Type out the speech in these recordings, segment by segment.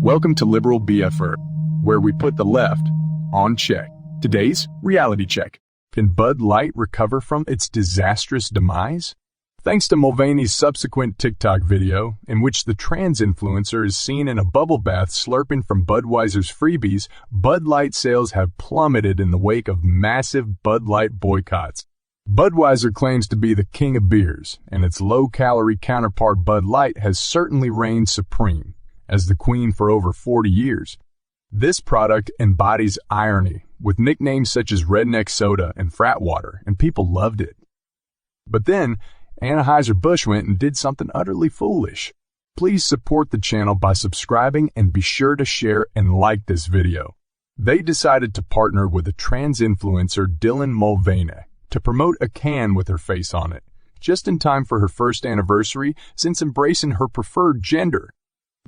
Welcome to Liberal BFR, where we put the left on check. Today's reality check. Can Bud Light recover from its disastrous demise? Thanks to Mulvaney's subsequent TikTok video, in which the trans influencer is seen in a bubble bath slurping from Budweiser's freebies, Bud Light sales have plummeted in the wake of massive Bud Light boycotts. Budweiser claims to be the king of beers, and its low-calorie counterpart Bud Light has certainly reigned supreme as the queen for over 40 years. This product embodies irony, with nicknames such as Redneck Soda and Frat Water, and people loved it. But then, Anheuser-Busch went and did something utterly foolish. Please support the channel by subscribing and be sure to share and like this video. They decided to partner with a trans influencer, Dylan Mulvaney, to promote a can with her face on it, just in time for her first anniversary since embracing her preferred gender.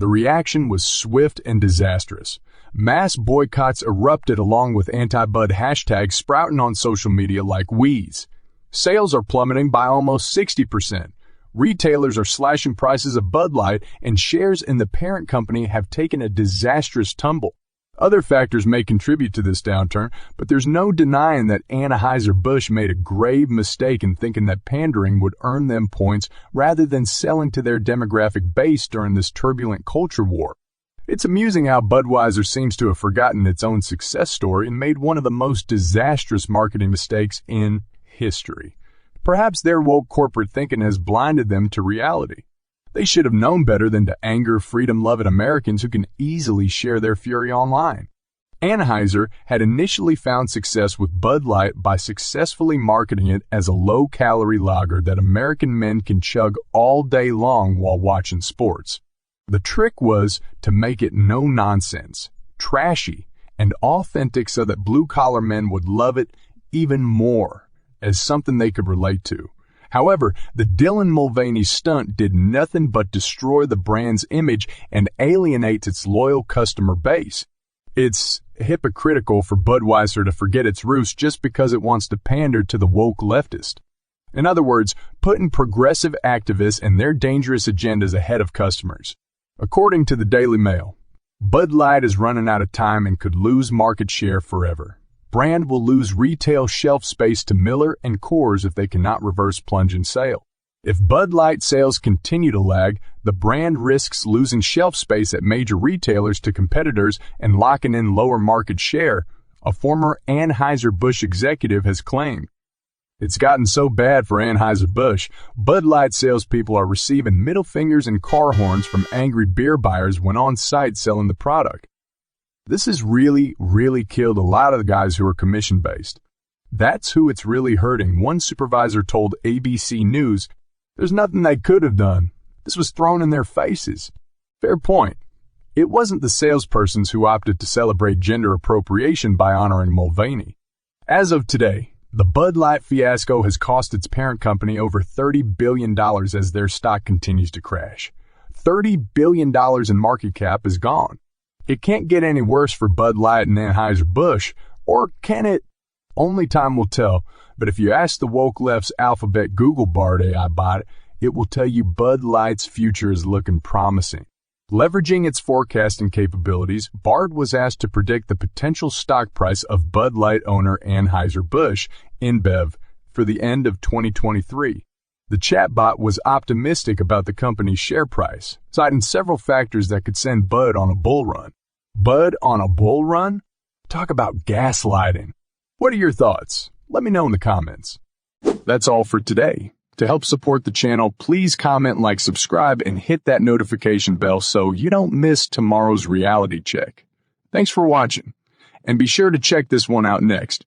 The reaction was swift and disastrous. Mass boycotts erupted along with anti-Bud hashtags sprouting on social media like Wheeze. Sales are plummeting by almost 60%. Retailers are slashing prices of Bud Light, and shares in the parent company have taken a disastrous tumble. Other factors may contribute to this downturn, but there's no denying that Anheuser-Busch made a grave mistake in thinking that pandering would earn them points rather than selling to their demographic base during this turbulent culture war. It's amusing how Budweiser seems to have forgotten its own success story and made one of the most disastrous marketing mistakes in history. Perhaps their woke corporate thinking has blinded them to reality. They should have known better than to anger freedom-loving Americans who can easily share their fury online. Anheuser had initially found success with Bud Light by successfully marketing it as a low-calorie lager that American men can chug all day long while watching sports. The trick was to make it no-nonsense, trashy, and authentic so that blue-collar men would love it even more as something they could relate to. However, the Dylan Mulvaney stunt did nothing but destroy the brand's image and alienate its loyal customer base. It's hypocritical for Budweiser to forget its roots just because it wants to pander to the woke leftist. In other words, putting progressive activists and their dangerous agendas ahead of customers. According to the Daily Mail, Bud Light is running out of time and could lose market share forever. Brand will lose retail shelf space to Miller and Coors if they cannot reverse plunge in sale. If Bud Light sales continue to lag, the brand risks losing shelf space at major retailers to competitors and locking in lower market share, a former Anheuser-Busch executive has claimed. It's gotten so bad for Anheuser-Busch, Bud Light salespeople are receiving middle fingers and car horns from angry beer buyers when on site selling the product. This has really killed a lot of the guys who are commission-based. That's who it's really hurting. One supervisor told ABC News, "There's nothing they could have done. This was thrown in their faces." Fair point. It wasn't the salespersons who opted to celebrate gender appropriation by honoring Mulvaney. As of today, the Bud Light fiasco has cost its parent company over $30 billion as their stock continues to crash. $30 billion in market cap is gone. It can't get any worse for Bud Light and Anheuser-Busch, or can it? Only time will tell, but if you ask the woke left's alphabet Google Bard AI bot, it will tell you Bud Light's future is looking promising. Leveraging its forecasting capabilities, Bard was asked to predict the potential stock price of Bud Light owner Anheuser-Busch, InBev, for the end of 2023. The chatbot was optimistic about the company's share price, citing several factors that could send Bud on a bull run. Bud on a bull run? Talk about gaslighting. What are your thoughts? Let me know in the comments. That's all for today. To help support the channel, please comment, like, subscribe, and hit that notification bell so you don't miss tomorrow's reality check. Thanks for watching, and be sure to check this one out next.